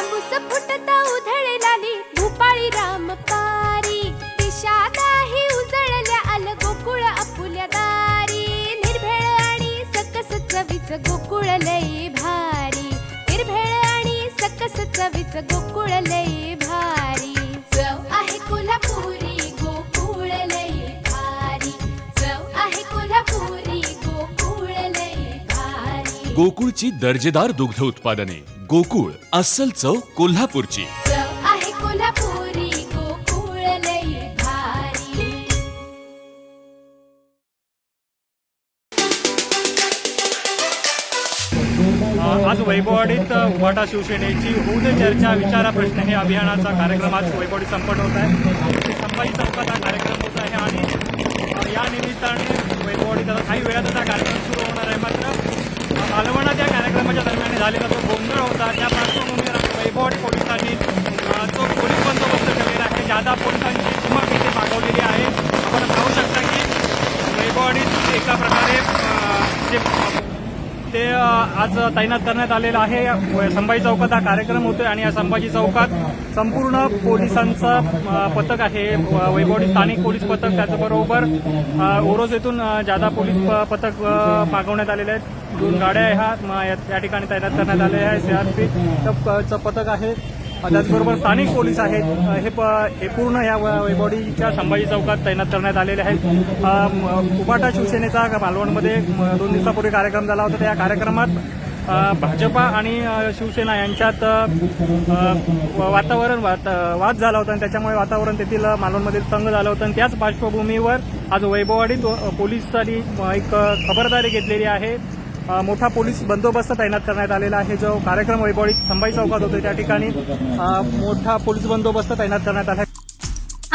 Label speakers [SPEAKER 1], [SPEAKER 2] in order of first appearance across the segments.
[SPEAKER 1] तांबूस फुटता उधळलाली भूपाळी रामपारी दिशा नाही उजळल्या आल गोकुळ आपुल्या दारी निर्भेळ आणि सकस चवीच गोकुळ लई भारी निर्भेळ आणि सकस चवीच गोकुळ लई भारी चव आहे कोल्हापुरी गोकुळ लई भारी चव आहे कोल्हापुरी गोकुळ लई भारी
[SPEAKER 2] गोकुळची दर्जेदार दुग्ध उत्पादने गोकुळ अस्सल चव कोल्हापूरची
[SPEAKER 1] चव आहे कोल्हापुरी गोकुळ लई भारी
[SPEAKER 3] आज वैभववाडीत उभाटा शिवसेनेची होऊ दे चर्चा विचारा प्रश्न हे अभियानाचा कार्यक्रम आज वैभववाडीत संपन्न होत आहे. संभाजी चौकात हा कार्यक्रम होत आहे आणि या निमित्ताने वैभववाडीत आता काही वेळातच हा कार्यक्रम सुरू होणार आहे. मात्र मालवणात या कार्यक्रमाच्या दरम्यान झालेला जो गोंधळ होता त्या पार्श्वभूमीवर वैभववाडी पोलिसांनी जो पोलीस बंदोबस्त ठेवलेला आहे जादा पोलिसांची कुमक इथे मागवलेली आहे. आपण पाहू शकता की वैभववाडीत एका प्रकारे ते आज तैनात करण्यात आलेलं आहे. संभाजी चौकात हा कार्यक्रम होतोय आणि या संभाजी चौकात संपूर्ण पोलिसांचं पथक आहे. वैभववाडी स्थानिक पोलीस पथक त्याचबरोबर ओरोस येथून जादा पोलीस पथक मागवण्यात आलेले आहेत. 2 गाड्या ह्या या ठिकाणी तैनात करण्यात आलेल्या आहे. सीआरपीचं पथक आहे त्याचबरोबर स्थानिक पोलीस आहेत. हे पूर्ण या वैभववाडीच्या संभाजी चौकात तैनात करण्यात आलेले आहेत. उभाटा शिवसेनेचा मालवणमध्ये 2 दिवसापूर्वी कार्यक्रम झाला होता. त्या कार्यक्रमात भाजपा आणि शिवसेना यांच्यात वाद झाला होता आणि त्याच्यामुळे वातावरण तेथील मालवणमधील तंग झालं होतं आणि त्याच पार्श्वभूमीवर आज वैभववाडीत पोलिसांनी एक खबरदारी घेतलेली आहे. मोठा पोलीस बंदोबस्त तैनात करण्यात आलेला आहे. जो कार्यक्रम वैभववाडी संभाजी चौकात होतो त्या ठिकाणी मोठा पोलीस बंदोबस्त तैनात करण्यात आला आहे.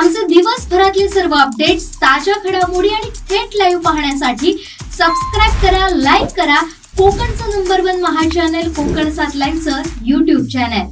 [SPEAKER 4] आमचे दिवसभरातले सर्व अपडेट्स ताज्या घडामोडी आणि थेट लाईव्ह पाहण्यासाठी सबस्क्राईब करा, लाईक करा कोकणचं नंबर 1 महा चॅनल कोकण 7 लाईव्हचं YouTube चॅनल.